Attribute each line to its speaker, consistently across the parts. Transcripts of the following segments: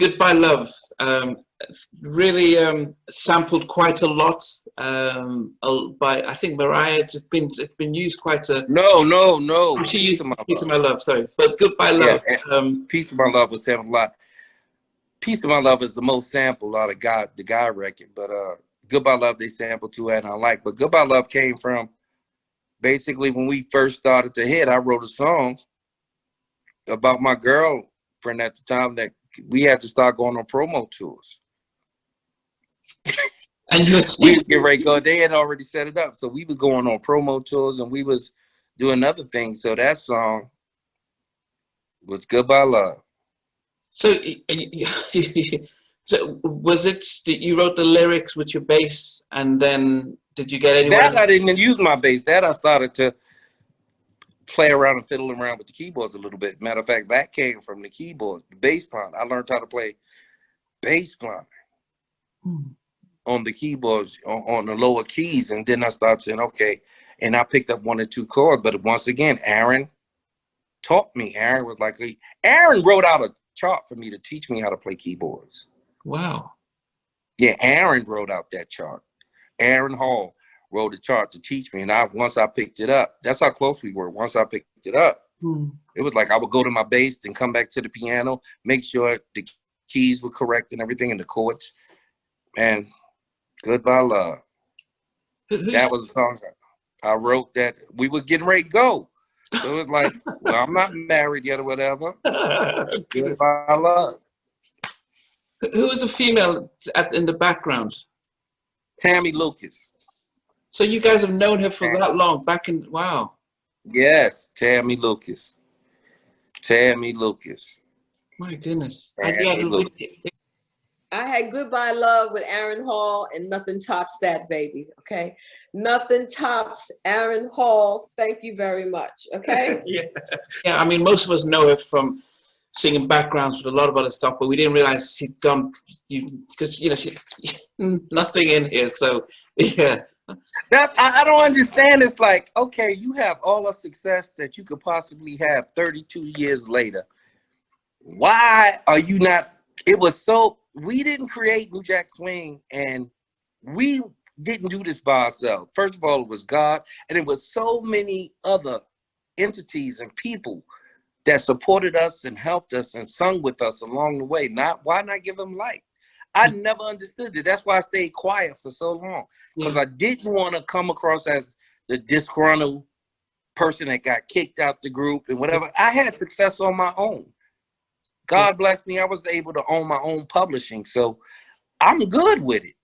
Speaker 1: Goodbye Love. Really sampled quite a lot by, I think, Mariah. It's been used quite a.
Speaker 2: No.
Speaker 1: She
Speaker 2: Piece
Speaker 1: used
Speaker 2: of My
Speaker 1: Piece of
Speaker 2: Love.
Speaker 1: My Love, sorry. But Goodbye
Speaker 2: Yeah,
Speaker 1: Love.
Speaker 2: Piece of My Love was sampled a lot. Piece of My Love is the most sampled out of the guy record, but Goodbye Love they sampled too, and I like. But Goodbye Love came from basically when we first started to hit. I wrote a song about my girlfriend at the time that we had to start going on promo tours.
Speaker 1: And you
Speaker 2: We would get ready to go. They had already set it up, so we was going on promo tours and we was doing other things. So that song was Goodbye Love.
Speaker 1: so, so was it that you wrote the lyrics with your bass, and then did you get anyone
Speaker 2: That
Speaker 1: else?
Speaker 2: I didn't even use my bass. That I started to play around and fiddle around with the keyboards a little bit. Matter of fact, that came from the keyboard, the bass line. I learned how to play bass line on the keyboards on the lower keys, and then I started saying, okay, and I picked up 1 or 2 chords. But once again, Aaron taught me. Aaron was like, Aaron wrote out a chart for me to teach me how to play keyboards.
Speaker 1: Wow.
Speaker 2: Yeah, Aaron wrote out that chart. Aaron Hall wrote a chart to teach me, and once I picked it up, that's how close we were. Once I picked it up, it was like I would go to my bass and come back to the piano, make sure the keys were correct and everything, and the chords. And Goodbye Love. That was a song I wrote that we were getting ready to go. So it was like, well, I'm not married yet or whatever. Goodbye Love.
Speaker 1: Who was the female in the background?
Speaker 2: Tammy Lucas.
Speaker 1: So you guys have known her for that long, wow.
Speaker 2: Yes, Tammy Lucas. Tammy Lucas.
Speaker 1: My goodness.
Speaker 2: Tammy Lucas.
Speaker 3: I had Goodbye Love with Aaron Hall, and nothing tops that, baby. Okay, nothing tops Aaron Hall. Thank you very much. Okay.
Speaker 1: Yeah. I mean, most of us know her from singing backgrounds with a lot of other stuff, but we didn't realize she'd gone, because she nothing in here. So yeah.
Speaker 2: I don't understand. It's like, okay, you have all the success that you could possibly have 32 years later. Why are you not? It was so, we didn't create New Jack Swing, and we didn't do this by ourselves. First of all, it was God, and it was so many other entities and people that supported us and helped us and sung with us along the way. Why not give them light? I never understood it. That's why I stayed quiet for so long, because I didn't want to come across as the disgruntled person that got kicked out the group and whatever. I had success on my own. God bless me. I was able to own my own publishing, so I'm good with it.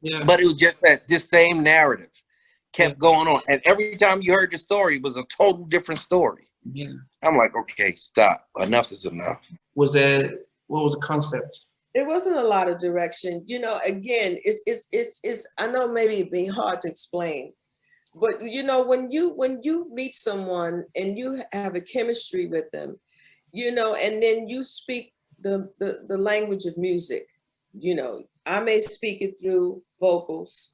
Speaker 2: Yeah. But it was just that this same narrative kept going on, and every time you heard the story, it was a total different story.
Speaker 1: Yeah, I'm
Speaker 2: like, okay, stop. Enough is enough.
Speaker 1: What was the concept?
Speaker 3: It wasn't a lot of direction. Again, it's I know maybe it being hard to explain, but when you meet someone and you have a chemistry with them, and then you speak the language of music, I may speak it through vocals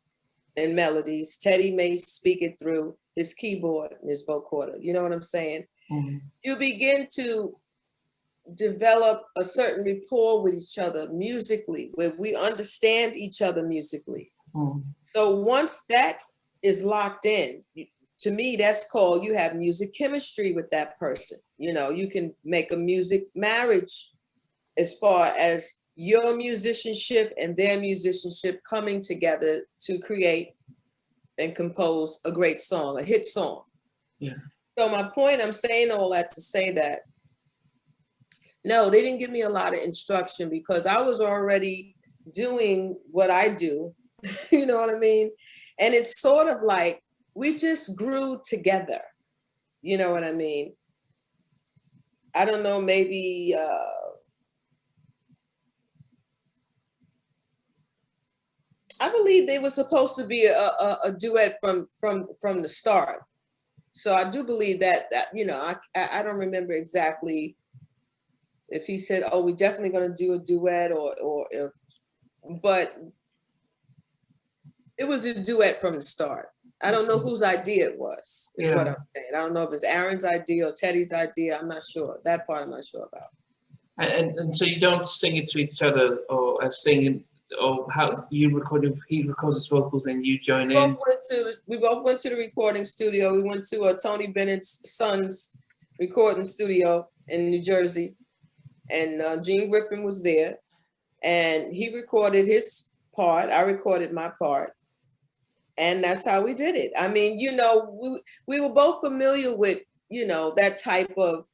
Speaker 3: and melodies. Teddy may speak it through his keyboard and his vocoder. You know what I'm saying? Mm-hmm. You begin to develop a certain rapport with each other musically, where we understand each other musically. Mm-hmm. So once that is locked in, to me, that's called, you have music chemistry with that person. You can make a music marriage as far as your musicianship and their musicianship coming together to create and compose a great song, a hit song. Yeah. So my point, I'm saying all that to say that, no, they didn't give me a lot of instruction, because I was already doing what I do. You know what I mean? And it's sort of like we just grew together. You know what I mean? I don't know, maybe I believe they were supposed to be a duet from the start. So I do believe that I don't remember exactly if he said, "Oh, we're definitely going to do a duet," but it was a duet from the start. I don't know whose idea it was, is what I'm saying. I don't know if it's Aaron's idea or Teddy's idea. I'm not sure. That part I'm not sure about.
Speaker 1: And so you don't sing it to each other, or singing, or how you record? He records his vocals and you join in.
Speaker 3: We both went to the recording studio. We went to Tony Bennett's son's recording studio in New Jersey, and Gene Griffin was there, and he recorded his part. I recorded my part, and that's how we did it. I mean, you know, we were both familiar with, you know, that type of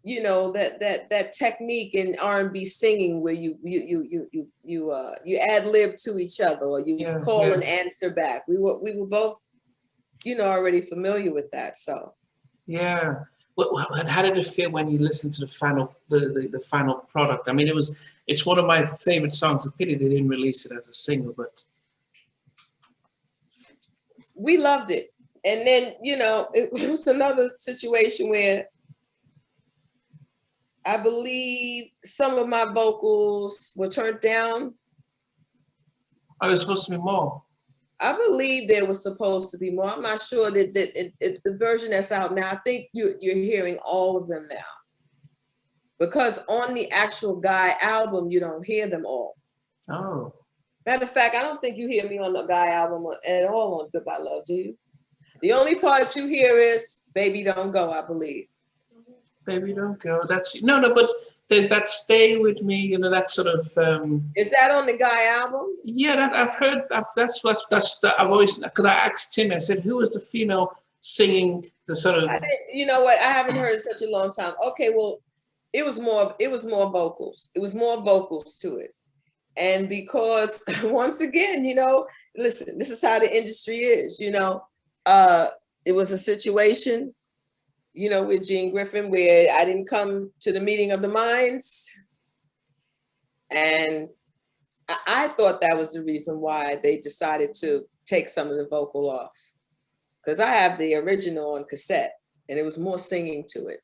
Speaker 3: you know, that technique in R&B singing where you ad lib to each other, or you call and answer back. We were both, you know, already familiar with that. So
Speaker 1: yeah. How did it feel when you listened to the final product? I mean, it's one of my favorite songs. It's a pity they didn't release it as a single, but
Speaker 3: we loved it. And then, you know, it was another situation where I believe some of my vocals were turned down.
Speaker 1: Oh, there's supposed to be more.
Speaker 3: I believe there was supposed to be more. I'm not sure that the version that's out now, I think you're hearing all of them now. Because on the actual Guy album, you don't hear them all.
Speaker 1: Oh.
Speaker 3: Matter of fact, I don't think you hear me on the Guy album at all on Goodbye Love, do you? The only part you hear is Baby Don't Go, I believe.
Speaker 1: Baby Don't Go. That's no, but there's that Stay With Me, you know, that sort of
Speaker 3: Is that on the Guy album?
Speaker 1: Yeah, that I've heard. I've always, because I asked Timmy, I said, who is the female singing the sort of?
Speaker 3: You know what? I haven't heard in such a long time. Okay, well, it was more vocals. It was more vocals to it, and because once again, you know, listen, this is how the industry is. You know, it was a situation, you know, with Gene Griffin where I didn't come to the meeting of the minds, and I thought that was the reason why they decided to take some of the vocal off, because I have the original on cassette and it was more singing to it.